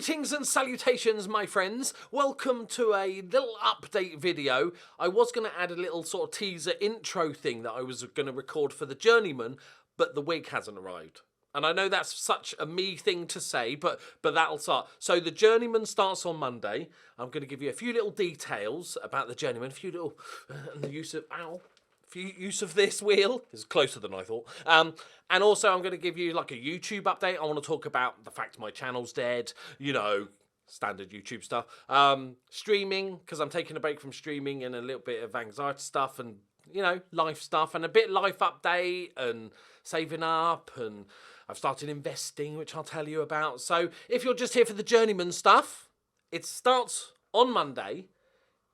Greetings and salutations, my friends. Welcome to a little update video. I was going to add a little sort of teaser intro thing that I was going to record for the Journeyman, but the wig hasn't arrived. And I know that's such a me thing to say, but that'll start. So the Journeyman starts on Monday. I'm going to give you a few little details about the Journeyman, a few little and the use of this wheel is closer than I thought. And also I'm going to give you like a YouTube update. I want to talk about the fact my channel's dead, you know, standard YouTube stuff. Streaming, because I'm taking a break from streaming, and a little bit of anxiety stuff and, you know, life stuff, and a bit life update and saving up, and I've started investing, which I'll tell you about. So if you're just here for the Journeyman stuff, it starts on Monday.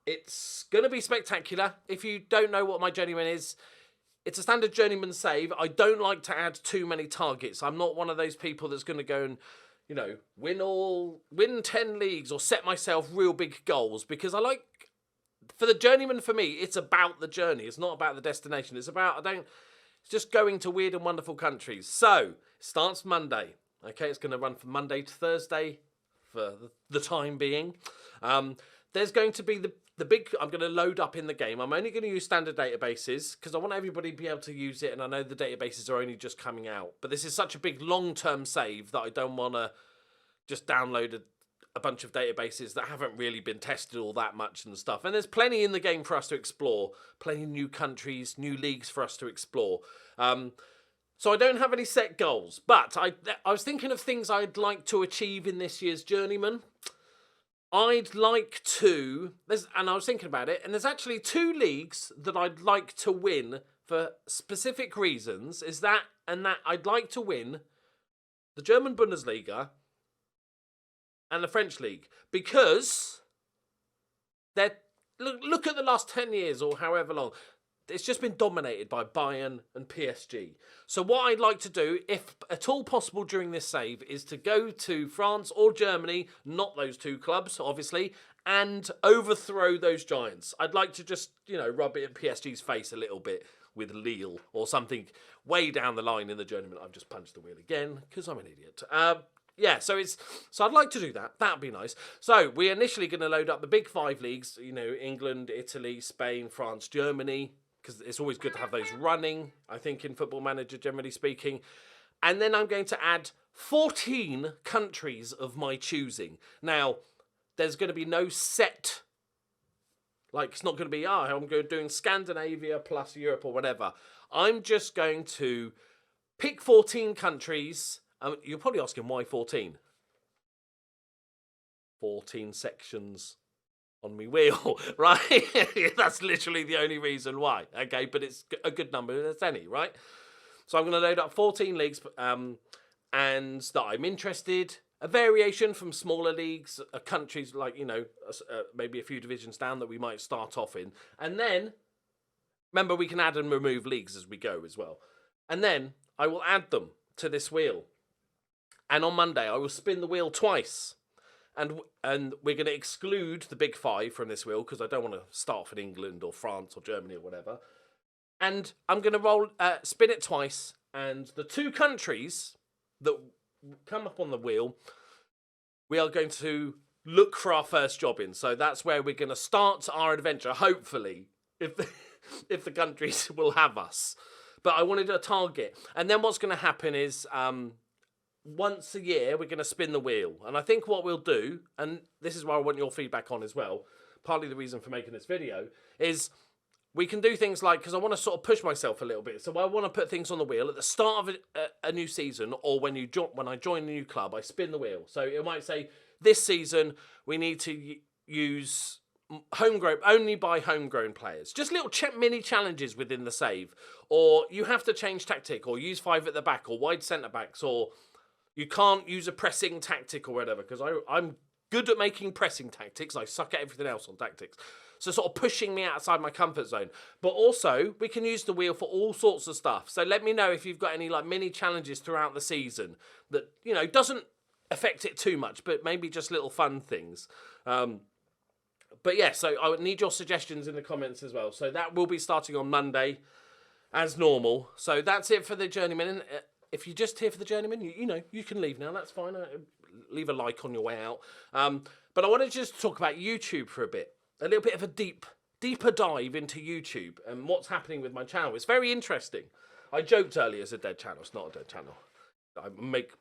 It's going to be spectacular. If you don't know what my Journeyman is, it's a standard Journeyman save. I don't like to add too many targets. I'm not one of those people that's going to go and, you know, win 10 leagues or set myself real big goals, because I like, for the Journeyman, for me, it's about the journey. It's not about the destination. It's about, it's just going to weird and wonderful countries. So, it starts Monday. Okay, it's going to run from Monday to Thursday for the time being. There's going to be the big, I'm going to load up in the game. I'm only going to use standard databases because I want everybody to be able to use it, and I know the databases are only just coming out. But this is such a big long-term save that I don't want to just download a bunch of databases that haven't really been tested all that much and stuff. And there's plenty in the game for us to explore, plenty of new countries, new leagues for us to explore. So I don't have any set goals, but I was thinking of things I'd like to achieve in this year's Journeyman. I'd like to, and I was thinking about it, and there's actually 2 leagues that I'd like to win for specific reasons, that I'd like to win the German Bundesliga and the French League, because look at the last 10 years or however long, it's just been dominated by Bayern and PSG. So what I'd like to do, if at all possible during this save, is to go to France or Germany, not those 2 clubs, obviously, and overthrow those giants. I'd like to just, you know, rub it in PSG's face a little bit with Lille or something way down the line in the Journeyman. I've just punched the wheel again because I'm an idiot. Yeah, so I'd like to do that. That'd be nice. So we're initially going to load up the big 5 leagues, you know, England, Italy, Spain, France, Germany, because it's always good to have those running, I think, in Football Manager, generally speaking. And then I'm going to add 14 countries of my choosing. Now, there's going to be no set, like, it's not going to be, I'm doing Scandinavia plus Europe or whatever. I'm just going to pick 14 countries. You're probably asking, why 14? 14 sections on me wheel, right? That's literally the only reason why. Okay, but it's a good number as any, right? So I'm going to load up 14 leagues, and that I'm interested. A variation from smaller leagues, countries like, you know, maybe a few divisions down that we might start off in. And then, remember, we can add and remove leagues as we go as well. And then I will add them to this wheel. And on Monday, I will spin the wheel twice. And we're going to exclude the big 5 from this wheel, because I don't want to start off in England or France or Germany or whatever. And I'm going to spin it twice, and the 2 countries that come up on the wheel, we are going to look for our first job in. So that's where we're going to start our adventure, hopefully, if the countries will have us. But I wanted a target. And then what's going to happen is, once a year, we're going to spin the wheel. And I think what we'll do, and this is why I want your feedback on as well, partly the reason for making this video, is we can do things like, because I want to sort of push myself a little bit, so I want to put things on the wheel at the start of a new season, or when I join a new club, I spin the wheel. So it might say, this season, we need to use only buy homegrown players. Just little mini challenges within the save. Or you have to change tactic, or use 5 at the back, or wide centre-backs, or you can't use a pressing tactic or whatever, because I'm good at making pressing tactics. I suck at everything else on tactics. So sort of pushing me outside my comfort zone. But also, we can use the wheel for all sorts of stuff. So let me know if you've got any like mini challenges throughout the season that, you know, doesn't affect it too much, but maybe just little fun things. But yeah, so I would need your suggestions in the comments as well. So that will be starting on Monday as normal. So that's it for the Journeyman. If you're just here for the Journeyman, you know, you can leave now. That's fine. leave a like on your way out. But I want to just talk about YouTube for a bit. A little bit of a deeper dive into YouTube and what's happening with my channel. It's very interesting. I joked earlier it's a dead channel. It's not a dead channel. I make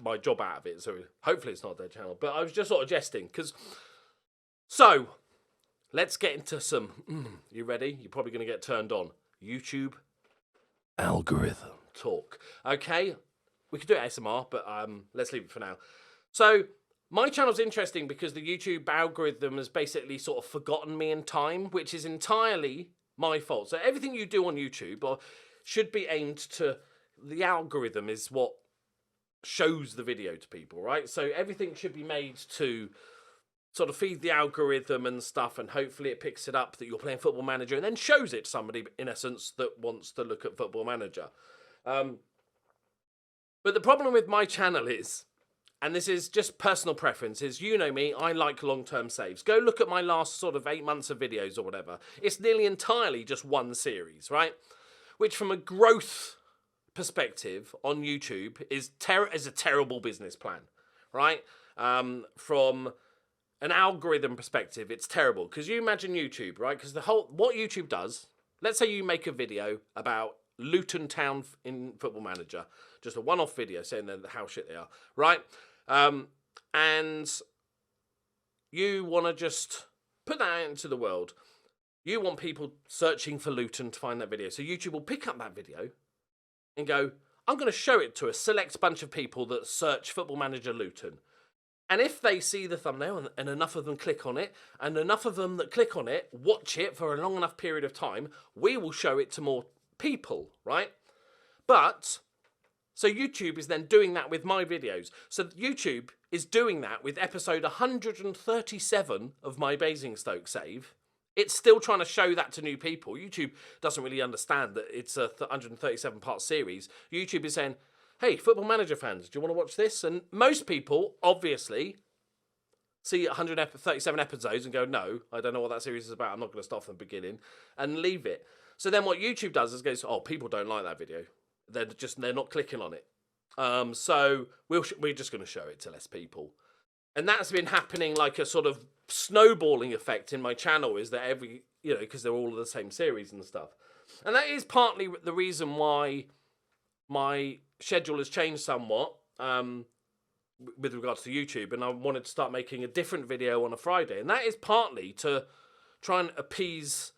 my job out of it, so hopefully it's not a dead channel. But I was just sort of jesting because... So, let's get into some... you ready? You're probably going to get turned on. YouTube algorithm talk. Okay? We could do it ASMR, but let's leave it for now. So... my channel's interesting because the YouTube algorithm has basically sort of forgotten me in time, which is entirely my fault. So everything you do on YouTube should be aimed to... the algorithm is what shows the video to people, right? So everything should be made to sort of feed the algorithm and stuff, and hopefully it picks it up that you're playing Football Manager and then shows it to somebody, in essence, that wants to look at Football Manager. But the problem with my channel is... and this is just personal preferences. You know me, I like long-term saves. Go look at my last sort of 8 months of videos or whatever. It's nearly entirely just one series, right? Which from a growth perspective on YouTube is a terrible business plan, right? From an algorithm perspective, it's terrible. Because you imagine YouTube, right? Because what YouTube does, let's say you make a video about Luton Town in Football Manager. Just a one-off video saying how shit they are, right? And you want to just put that out into the world. You want people searching for Luton to find that video. So YouTube will pick up that video and go, I'm going to show it to a select bunch of people that search Football Manager Luton. And if they see the thumbnail and enough of them click on it, and enough of them that click on it watch it for a long enough period of time, we will show it to more people, right? But... so YouTube is then doing that with my videos. So YouTube is doing that with episode 137 of my Basingstoke save. It's still trying to show that to new people. YouTube doesn't really understand that it's a 137 part series. YouTube is saying, hey, Football Manager fans, do you want to watch this? And most people, obviously, see 137 episodes and go, no, I don't know what that series is about. I'm not going to start from the beginning, and leave it. So then what YouTube does is goes, oh, people don't like that video. They're not clicking on it. So we're just going to show it to less people. And that's been happening like a sort of snowballing effect in my channel, is that because they're all the same series and stuff. And that is partly the reason why my schedule has changed somewhat with regards to YouTube. And I wanted to start making a different video on a Friday. And that is partly to try and appease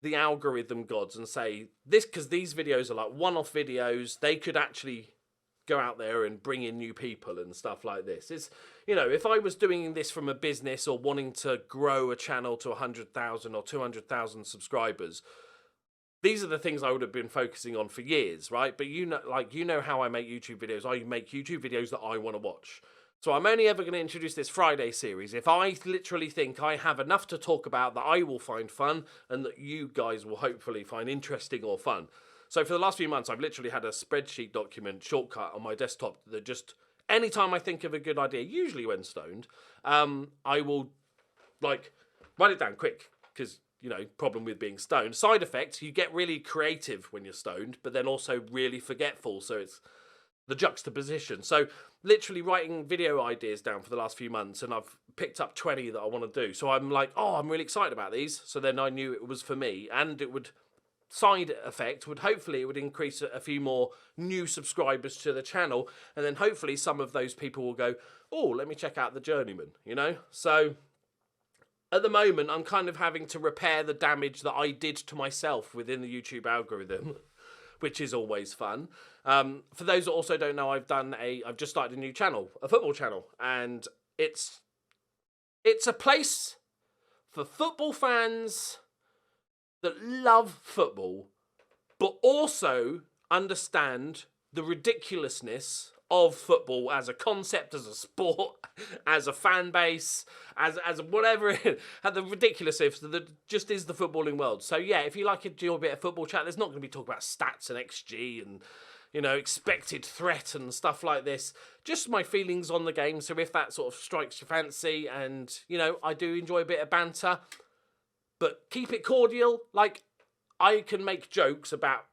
the algorithm gods and say this, because these videos are like one-off videos, they could actually go out there and bring in new people and stuff like this. It's, if I was doing this from a business or wanting to grow a channel to 100,000 or 200,000 subscribers, these are the things I would have been focusing on for years, right? But you know how I make YouTube videos. I make YouTube videos that I want to watch. So I'm only ever going to introduce this Friday series if I literally think I have enough to talk about that I will find fun and that you guys will hopefully find interesting or fun. So for the last few months, I've literally had a spreadsheet document shortcut on my desktop that just, anytime I think of a good idea, usually when stoned, I will write it down quick because, problem with being stoned. Side effect, you get really creative when you're stoned, but then also really forgetful. So it's the juxtaposition. So literally writing video ideas down for the last few months, and I've picked up 20 that I want to do. So I'm like, oh, I'm really excited about these. So then I knew it was for me, and it would, side effect would hopefully, it would increase a few more new subscribers to the channel. And then hopefully some of those people will go, oh, let me check out the Journeyman, So at the moment, I'm kind of having to repair the damage that I did to myself within the YouTube algorithm, which is always fun. For those that also don't know, I've just started a new channel, a football channel, and it's a place for football fans that love football, but also understand the ridiculousness of football as a concept, as a sport, as a fan base, as whatever it is, and the ridiculousness that just is the footballing world. So yeah, if you like a bit of football chat, there's not going to be talk about stats and XG and expected threat and stuff like this. Just my feelings on the game. So if that sort of strikes your fancy, and I do enjoy a bit of banter, but keep it cordial. Like, I can make jokes about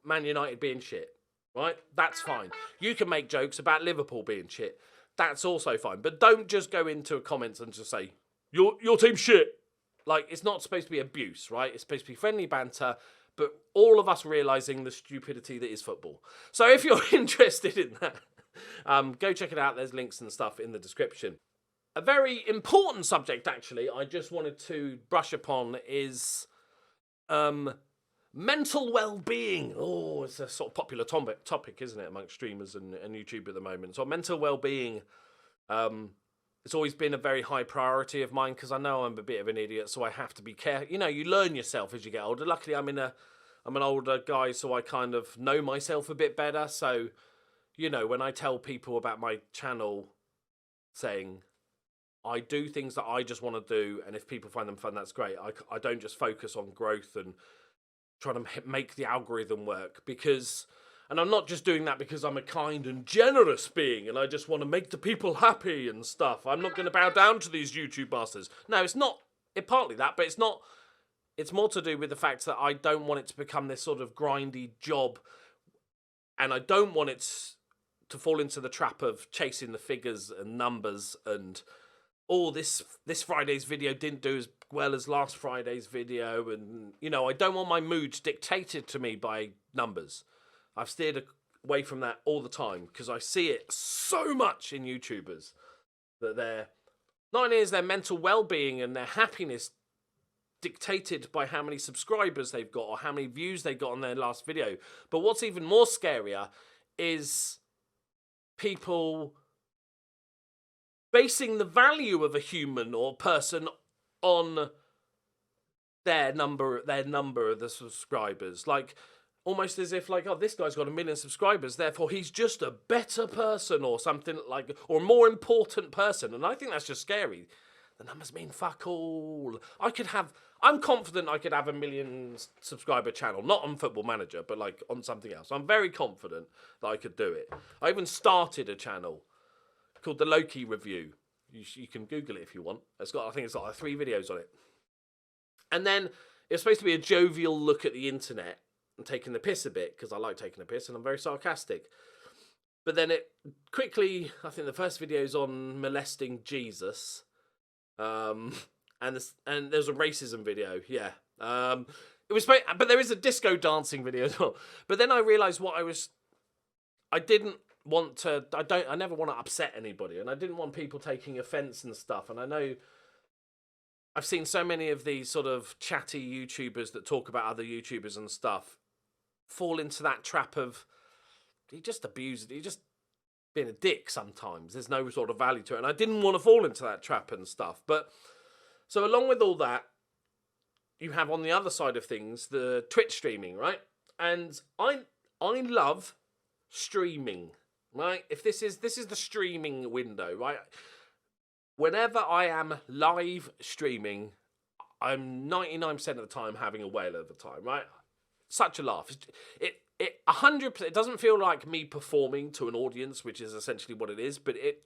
Man United being shit, right? That's fine. You can make jokes about Liverpool being shit. that's also fine. But don't just go into comments and just say, your team's shit. Like, it's not supposed to be abuse, right? It's supposed to be friendly banter, but all of us realising the stupidity that is football. So if you're interested in that, go check it out. There's links and stuff in the description. A very important subject, actually, I just wanted to brush upon is mental well-being. Oh, it's a sort of popular topic, isn't it, amongst streamers and YouTube at the moment. So mental well-being, it's always been a very high priority of mine because I know I'm a bit of an idiot, so I have to be careful. You know, you learn yourself as you get older. Luckily, I'm an older guy, so I kind of know myself a bit better. So, you know, when I tell people about my channel, saying I do things that I just want to do, and if people find them fun, that's great. I don't just focus on growth and trying to make the algorithm work, because, and I'm not just doing that because I'm a kind and generous being and I just want to make the people happy and stuff. I'm not going to bow down to these YouTube masters. No, it's not. It's partly that, but it's not. It's more to do with the fact that I don't want it to become this sort of grindy job, and I don't want it to fall into the trap of chasing the figures and numbers and, oh, this Friday's video didn't do as well as last Friday's video, and, you know, I don't want my moods dictated to me by numbers. I've steered away from that all the time because I see it so much in YouTubers that not only is their mental well-being and their happiness dictated by how many subscribers they've got or how many views they got on their last video, but what's even more scarier is people basing the value of a human or person on their number of the subscribers, like almost as if like, oh, this guy's got 1 million subscribers, therefore he's just a better person or something, like, or a more important person. And I think that's just scary. The numbers mean fuck all. I'm confident I could have 1 million subscriber channel, not on Football Manager, but like on something else. I'm very confident that I could do it. I even started a channel called the Loki Review. You can Google it if you want. I think it's got like 3 videos on it. And then it's supposed to be a jovial look at the internet and taking the piss a bit, because I like taking the piss and I'm very sarcastic. But then it quickly, I think the first video is on molesting Jesus. And there's a racism video, yeah. It was, but there is a disco dancing video as well. But then I realised I never want to upset anybody, and I didn't want people taking offence and stuff. And I know I've seen so many of these sort of chatty YouTubers that talk about other YouTubers and stuff fall into that trap of, he just being a dick sometimes. There's no sort of value to it, and I didn't want to fall into that trap and stuff. But so along with all that, you have on the other side of things the Twitch streaming, right? And I love streaming, right? If this is the streaming window, right? Whenever I am live streaming, I'm 99% of the time having a whale of a time, right? Such a laugh. It 100%. It doesn't feel like me performing to an audience, which is essentially what it is, but it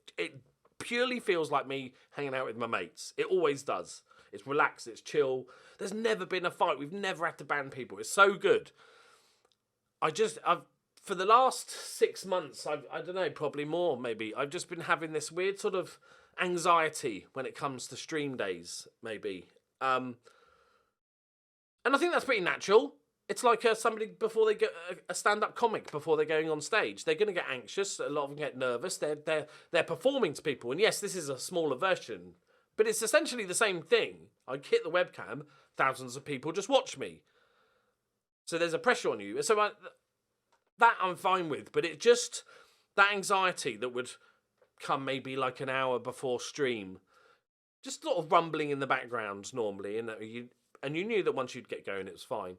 purely feels like me hanging out with my mates. It always does. It's relaxed. It's chill. There's never been a fight. We've never had to ban people. It's so good. For the last 6 months, I don't know, probably more, maybe, I've just been having this weird sort of anxiety when it comes to stream days, maybe. And I think that's pretty natural. It's like somebody before they get a stand-up comic before they're going on stage. They're going to get anxious. A lot of them get nervous. They're performing to people. And yes, this is a smaller version, but it's essentially the same thing. I hit the webcam, thousands of people just watch me. So there's a pressure on you. So that I'm fine with, but it just, that anxiety that would come maybe like an hour before stream, just sort of rumbling in the background normally, and you knew that once you'd get going, it was fine.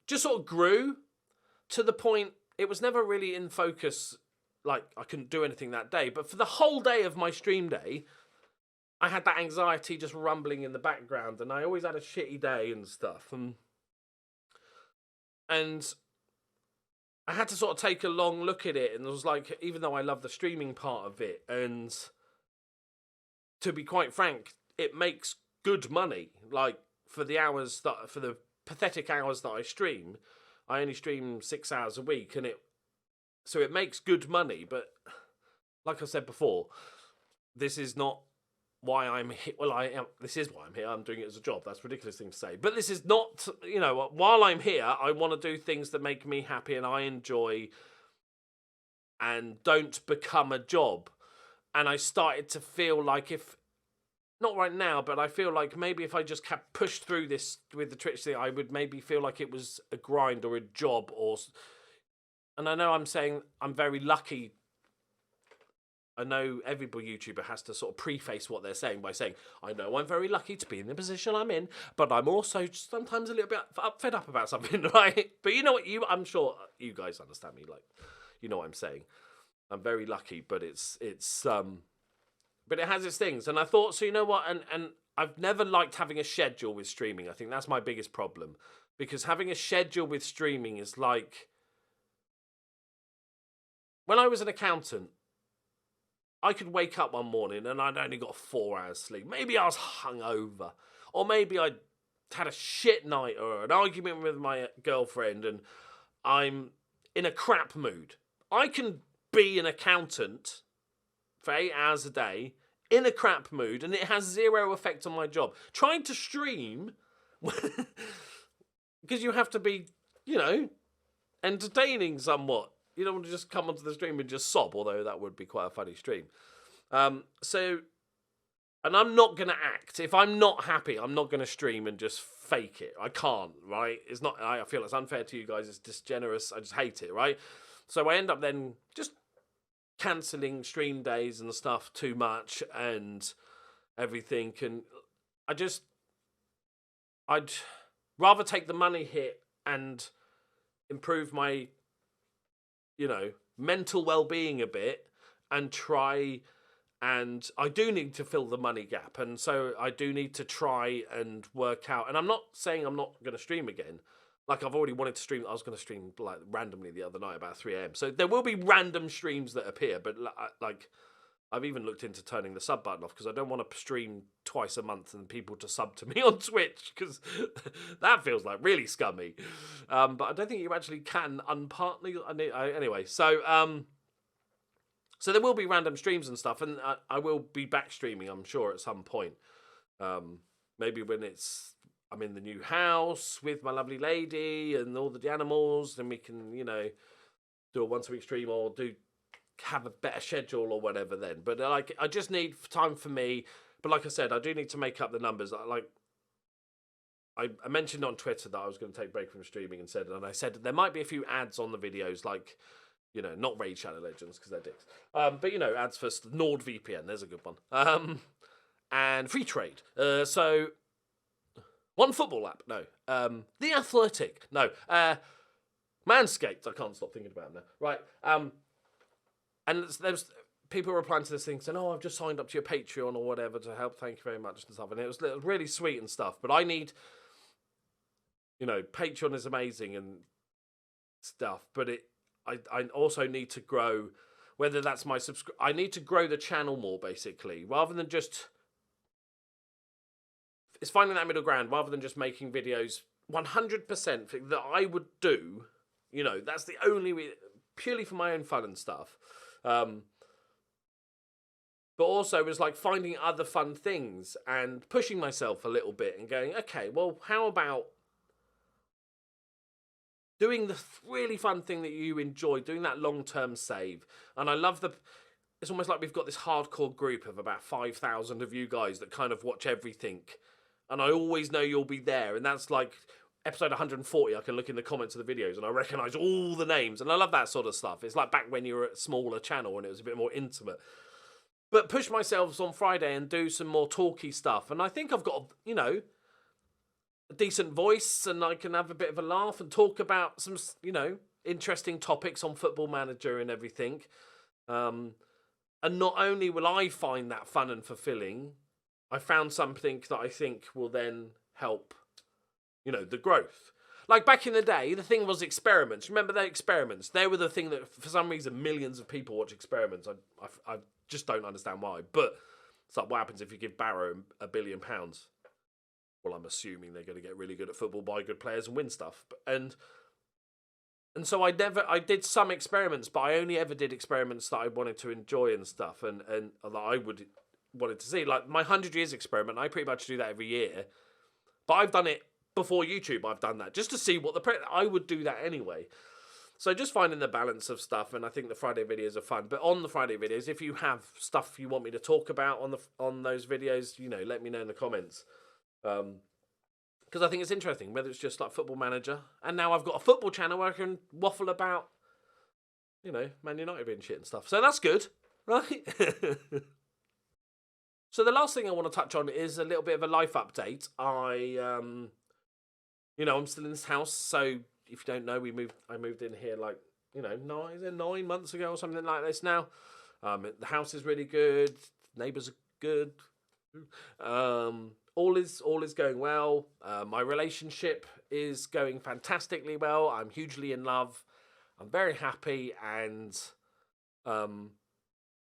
Just sort of grew to the point, it was never really in focus, like I couldn't do anything that day, but for the whole day of my stream day, I had that anxiety just rumbling in the background, and I always had a shitty day and stuff, and I had to sort of take a long look at it, and it was like, even though I love the streaming part of it, and to be quite frank, it makes good money. Like, for the pathetic hours that I stream, I only stream 6 hours a week, so it makes good money, but like I said before, this is not why I'm here. Well, I am. This is why I'm here. I'm doing it as a job. That's a ridiculous thing to say. But this is not, you know, while I'm here, I want to do things that make me happy and I enjoy and don't become a job. And I started to feel like if, not right now, but I feel like maybe if I just kept pushed through this with the Twitch thing, I would maybe feel like it was a grind or a job or... And I know I'm saying I'm very lucky. I know every YouTuber has to sort of preface what they're saying by saying, I know I'm very lucky to be in the position I'm in, but I'm also sometimes a little bit fed up about something, right? But you know what, I'm sure you guys understand me, like, you know what I'm saying. I'm very lucky, but but it has its things. And I thought, so you know what, and I've never liked having a schedule with streaming. I think that's my biggest problem. Because having a schedule with streaming is like, when I was an accountant, I could wake up one morning and I'd only got 4 hours sleep. Maybe I was hungover. Or maybe I'd had a shit night or an argument with my girlfriend and I'm in a crap mood. I can be an accountant for 8 hours a day in a crap mood and it has zero effect on my job. Trying to stream, because you have to be, you know, entertaining somewhat. You don't want to just come onto the stream and just sob, although that would be quite a funny stream. And I'm not going to act. If I'm not happy, I'm not going to stream and just fake it. I can't, right? It's not, I feel it's unfair to you guys. It's disgenerous. I just hate it, right? So I end up then just cancelling stream days and stuff too much and everything. And I'd rather take the money hit and improve my, you know, mental well-being a bit and try, and I do need to fill the money gap, and so I do need to try and work out, and I'm not saying I'm not going to stream again. Like, I've already wanted to stream. I was going to stream like randomly the other night about 3 a.m. So there will be random streams that appear, but like I've even looked into turning the sub button off because I don't want to stream twice a month and people to sub to me on Twitch because that feels like really scummy. But I don't think you actually can unpartly. Anyway, so so there will be random streams and stuff, and I will be back streaming, I'm sure, at some point. Maybe when I'm in the new house with my lovely lady and all the animals, then we can, you know, do a once-a-week stream or have a better schedule or whatever then. But like, I just need time for me. But like I said, I do need to make up the numbers. Like, I mentioned on Twitter that I was going to take a break from streaming and I said there might be a few ads on the videos, like, you know, not Raid Shadow Legends because they're dicks. But, you know, ads for NordVPN, there's a good one. And free trade. So, One Football app, no. The Athletic, no. Manscaped, I can't stop thinking about them now. Right. And there's people replying to this thing saying, oh, I've just signed up to your Patreon or whatever to help, thank you very much and stuff. And it was really sweet and stuff. But I need, you know, Patreon is amazing and stuff. But I also need to grow, whether that's my I need to grow the channel more, basically. Rather than just, it's finding that middle ground, rather than just making videos 100% that I would do. You know, that's the only way, purely for my own fun and stuff. But also it was like finding other fun things and pushing myself a little bit and going, okay, well, how about doing the really fun thing that you enjoy, doing that long-term save. And I love it's almost like we've got this hardcore group of about 5,000 of you guys that kind of watch everything. And I always know you'll be there. And that's like episode 140, I can look in the comments of the videos and I recognise all the names. And I love that sort of stuff. It's like back when you were at a smaller channel and it was a bit more intimate. But push myself on Friday and do some more talky stuff. And I think I've got, you know, a decent voice and I can have a bit of a laugh and talk about some, you know, interesting topics on Football Manager and everything. And not only will I find that fun and fulfilling, I found something that I think will then help, you know, the growth. Like back in the day, the thing was experiments. Remember the experiments? They were the thing that, for some reason, millions of people watch experiments. I just don't understand why. But it's like, what happens if you give Barrow £1 billion? Well, I'm assuming they're going to get really good at football, buy good players and win stuff. And And so I did some experiments, but I only ever did experiments that I wanted to enjoy and stuff, and that I wanted to see. Like my 100 years experiment, I pretty much do that every year. But I've done it before YouTube. I've done that just to see what I would do that anyway. So just finding the balance of stuff, and I think the Friday videos are fun. But on the Friday videos, if you have stuff you want me to talk about on those videos, you know, let me know in the comments. Because I think it's interesting, whether it's just like Football Manager, and now I've got a football channel where I can waffle about, you know, Man United and shit and stuff. So that's good, right? So the last thing I want to touch on is a little bit of a life update. You know, I'm still in this house, so if you don't know, I moved in here like, you know, 9 months ago or something like this now. The house is really good. Neighbours are good. All is going well. My relationship is going fantastically well. I'm hugely in love. I'm very happy, and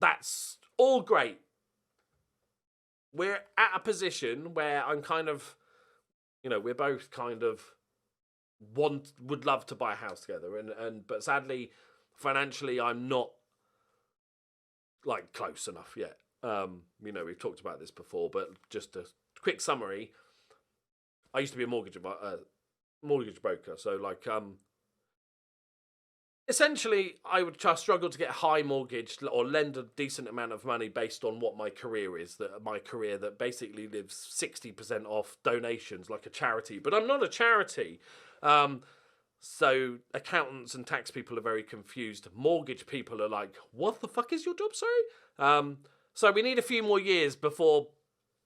that's all great. We're at a position where I'm kind of, you know, we're both kind of would love to buy a house together, but sadly, financially, I'm not like close enough yet. You know, we've talked about this before, but just a quick summary. I used to be a mortgage broker, so like essentially, I would just struggle to get a high mortgage or lend a decent amount of money based on what my career is. My career that basically lives 60% off donations, like a charity. But I'm not a charity. So accountants and tax people are very confused. Mortgage people are like, what the fuck is your job, sorry? So we need a few more years before,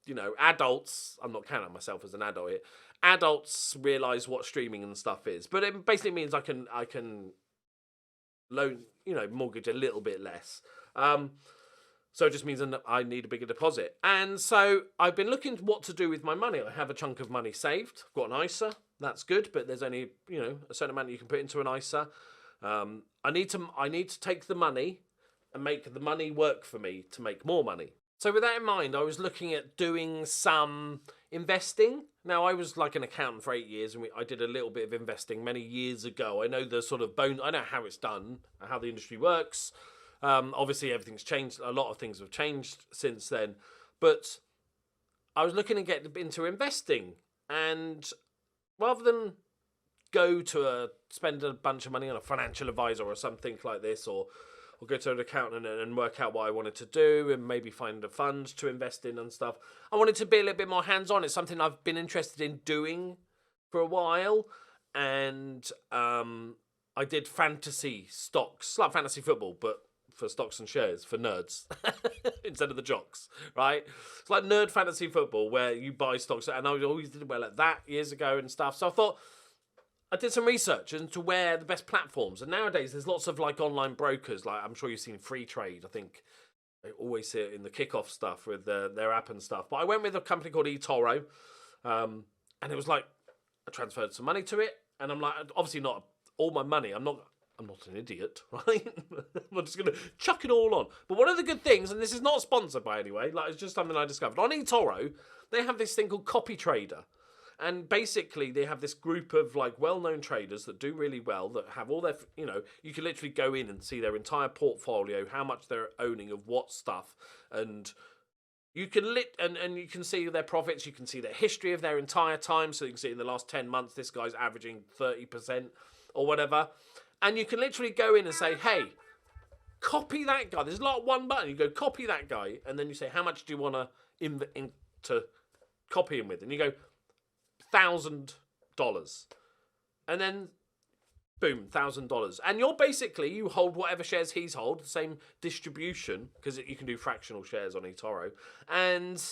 you know, adults, I'm not counting myself as an adult here, adults realise what streaming and stuff is. But it basically means I can loan, you know, mortgage a little bit less. So it just means that I need a bigger deposit. And so I've been looking at what to do with my money. I have a chunk of money saved. I've got an ISA. That's good, but there's only, you know, a certain amount you can put into an ISA. I need to take the money and make the money work for me to make more money. So with that in mind, I was looking at doing some investing. Now, I was like an accountant for 8 years, and I did a little bit of investing many years ago. I know the sort of I know how it's done, how the industry works. Obviously, everything's changed. A lot of things have changed since then. But I was looking to get into investing, and rather than spend a bunch of money on a financial advisor or something like this, or go to an accountant and work out what I wanted to do and maybe find a fund to invest in and stuff, I wanted to be a little bit more hands-on. It's something I've been interested in doing for a while, and I did fantasy stocks, like fantasy football, but for stocks and shares, for nerds, instead of the jocks, right? It's like nerd fantasy football where you buy stocks, and I always did well at that years ago and stuff. So I thought, I did some research into where the best platforms, and nowadays there's lots of like online brokers, like I'm sure you've seen Free Trade. I think they always see it in the kickoff stuff with their app and stuff. But I went with a company called eToro, and it was like, I transferred some money to it, and I'm like, obviously not all my money. I'm not an idiot, right? I'm just going to chuck it all on. But one of the good things, and this is not sponsored by anyway, like it's just something I discovered. On eToro, they have this thing called Copy Trader. And basically, they have this group of like well-known traders that do really well, that have all their, you know, you can literally go in and see their entire portfolio, how much they're owning of what stuff, and you can and you can see their profits, you can see their history of their entire time. So you can see in the last 10 months, this guy's averaging 30% or whatever. And you can literally go in and say, hey, copy that guy. There's like one button. You go, copy that guy. And then you say, how much do you want to copy him with? And you go, $1,000. And then, boom, $1,000. And you hold whatever shares he's hold, the same distribution, because you can do fractional shares on eToro. And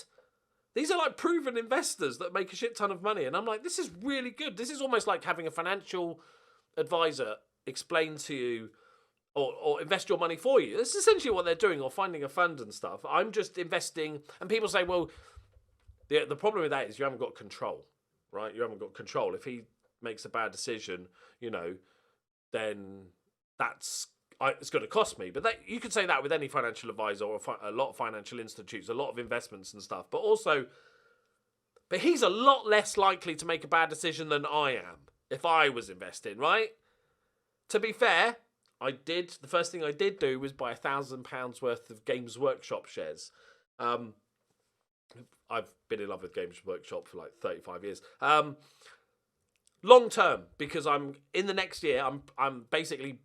these are like proven investors that make a shit ton of money. And I'm like, this is really good. This is almost like having a financial advisor explain to you or invest your money for you. That's essentially what they're doing, or finding a fund and stuff. I'm just investing, and people say, well, the problem with that is you haven't got control, right? You haven't got control. If he makes a bad decision, you know, then it's going to cost me. But you could say that with any financial advisor or a lot of financial institutes, a lot of investments and stuff. But he's a lot less likely to make a bad decision than I am if I was investing, right? To be fair, the first thing I did do was buy £1,000 worth of Games Workshop shares. I've been in love with Games Workshop for like 35 years. Long term, because I'm in the next year, I'm basically,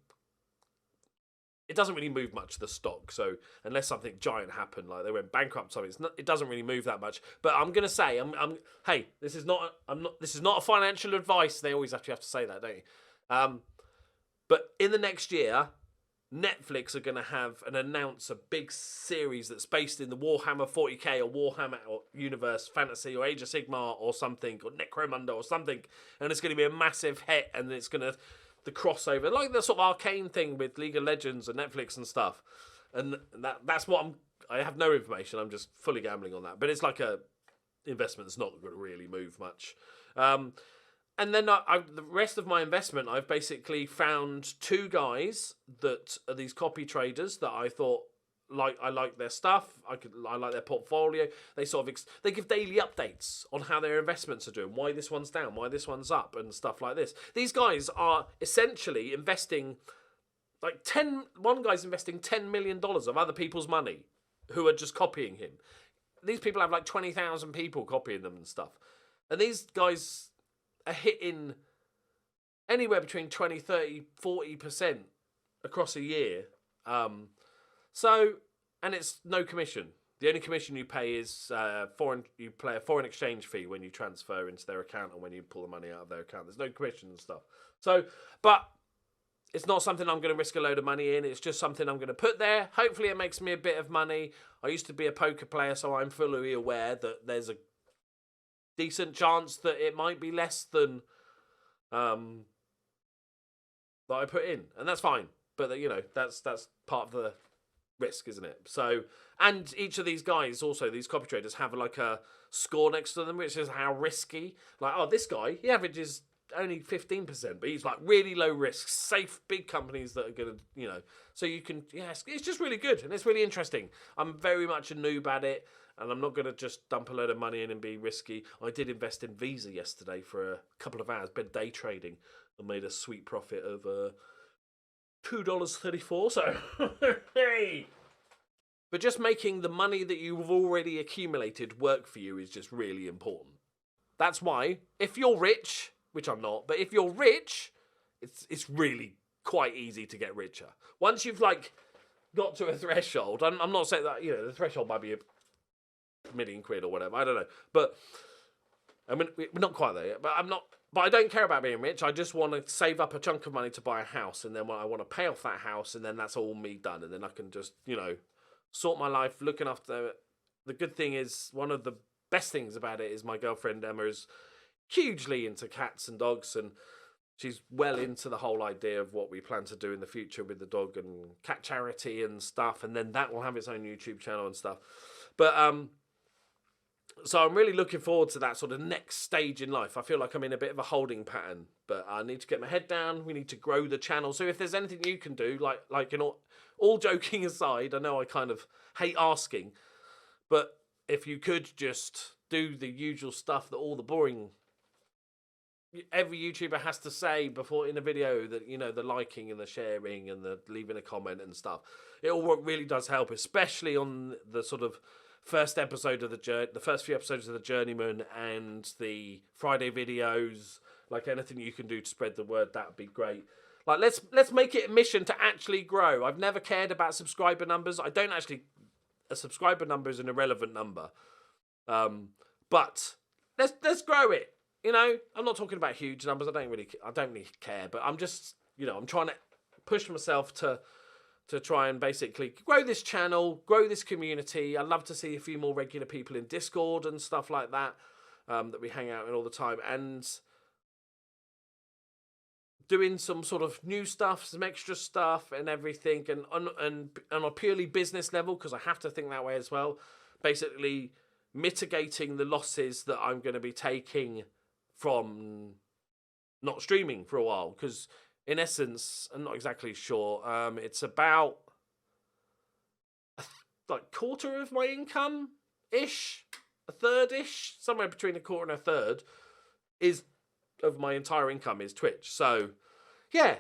it doesn't really move much, the stock. So unless something giant happened, like they went bankrupt, something, it doesn't really move that much. But I'm gonna say, hey, this is not a financial advice. They always have to say that, don't you? But in the next year, Netflix are going to have and announce a big series that's based in the Warhammer 40k or Warhammer or Universe Fantasy or Age of Sigmar or something, or Necromunda or something, and it's going to be a massive hit, and it's going to, the crossover, like the sort of Arcane thing with League of Legends and Netflix and stuff, and that's what I have no information, I'm just fully gambling on that, but it's like a investment that's not going to really move much. And then the rest of my investment, I've basically found two guys that are these copy traders that I thought, I like their stuff, I like their portfolio. They sort of they give daily updates on how their investments are doing, why this one's down, why this one's up, and stuff like this. These guys are essentially investing one guy's investing $10 million of other people's money who are just copying him. These people have like 20,000 people copying them and stuff. And these guys are hitting anywhere between 20, 30, 40% across a year. And it's no commission. The only commission you pay is you pay a foreign exchange fee when you transfer into their account and when you pull the money out of their account. There's no commission and stuff. But it's not something I'm going to risk a load of money in. It's just something I'm going to put there. Hopefully it makes me a bit of money. I used to be a poker player, so I'm fully aware that there's a decent chance that it might be less than that I put in, and that's fine. But that's part of the risk, isn't it? So, and each of these guys, also these copy traders, have like a score next to them, which is how risky. Like, oh, this guy, he averages only 15%, but he's like really low risk, safe, big companies that are gonna, So you can, it's just really good and it's really interesting. I'm very much a noob at it. And I'm not going to just dump a load of money in and be risky. I did invest in Visa yesterday for a couple of hours, been day trading, and made a sweet profit of $2.34. So, hey! But just making the money that you've already accumulated work for you is just really important. That's why, if you're rich, which I'm not, but if you're rich, it's really quite easy to get richer. Once you've got to a threshold, I'm not saying that, the threshold might be a million quid or whatever, I don't know, but I mean, we're not quite there yet, but I don't care about being rich. I just want to save up a chunk of money to buy a house, and then I want to pay off that house, and then that's all me done, and then I can just, sort my life, looking after. The good thing is, one of the best things about it is my girlfriend Emma is hugely into cats and dogs, and she's well into the whole idea of what we plan to do in the future with the dog and cat charity and stuff, and then that will have its own YouTube channel and stuff. But so I'm really looking forward to that sort of next stage in life. I feel like I'm in a bit of a holding pattern, but I need to get my head down. We need to grow the channel. So if there's anything you can do, all joking aside, I know I kind of hate asking, but if you could just do the usual stuff that all the boring every YouTuber has to say before in a video, that the liking and the sharing and the leaving a comment and stuff, it all really does help, especially on the sort of first episode of the first few episodes of the Journeyman and the Friday videos. Like, anything you can do to spread the word, that would be great. Like, let's make it a mission to actually grow. I've never cared about subscriber numbers. A subscriber number is an irrelevant number. But let's grow it. I'm not talking about huge numbers. I don't really care. But I'm just, I'm trying to push myself to try and basically grow this channel, grow this community. I'd love to see a few more regular people in Discord and stuff like that, that we hang out in all the time, and doing some sort of new stuff, some extra stuff and everything, and on a purely business level, because I have to think that way as well, basically mitigating the losses that I'm going to be taking from not streaming for a while, because in essence, I'm not exactly sure. It's about quarter of my income-ish, a third-ish, somewhere between a quarter and a third of my entire income is Twitch. So, yeah,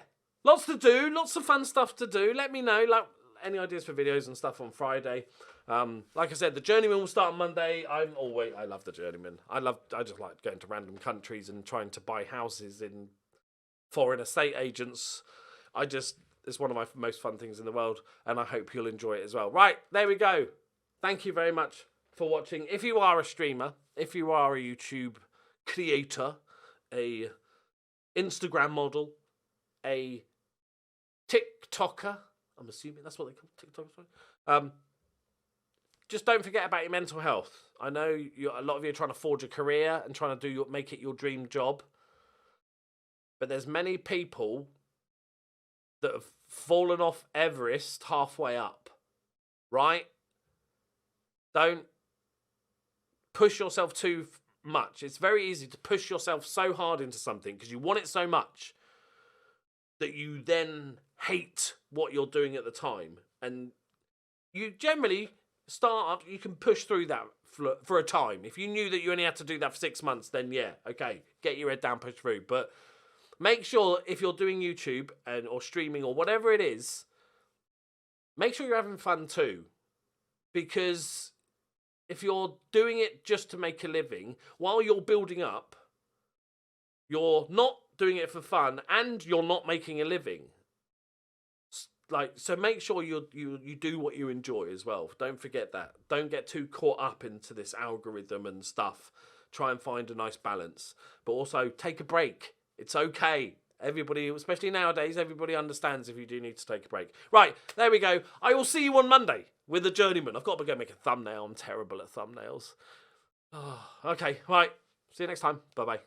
lots to do, lots of fun stuff to do. Let me know, like, any ideas for videos and stuff on Friday. Like I said, the Journeyman will start on Monday. I love the Journeyman. I just like going to random countries and trying to buy houses in foreign estate agents. It's one of my most fun things in the world, and I hope you'll enjoy it as well. Right, there we go. Thank you very much for watching. If you are a streamer, if you are a YouTube creator, a Instagram model, a TikToker, I'm assuming that's what they call TikTokers. Just don't forget about your mental health. I know a lot of you are trying to forge a career and trying to make it your dream job. But there's many people that have fallen off Everest halfway up, right? Don't push yourself too much. It's very easy to push yourself so hard into something because you want it so much that you then hate what you're doing at the time. And you generally start up, you can push through that for a time. If you knew that you only had to do that for 6 months, then yeah, okay, get your head down, push through. But make sure if you're doing YouTube or streaming or whatever it is, make sure you're having fun too. Because if you're doing it just to make a living, while you're building up, you're not doing it for fun and you're not making a living. So make sure you do what you enjoy as well. Don't forget that. Don't get too caught up into this algorithm and stuff. Try and find a nice balance. But also take a break. It's okay. Everybody, especially nowadays, everybody understands if you do need to take a break. Right, there we go. I will see you on Monday with the Journeyman. I've got to go make a thumbnail. I'm terrible at thumbnails. Oh, okay, right. See you next time. Bye-bye.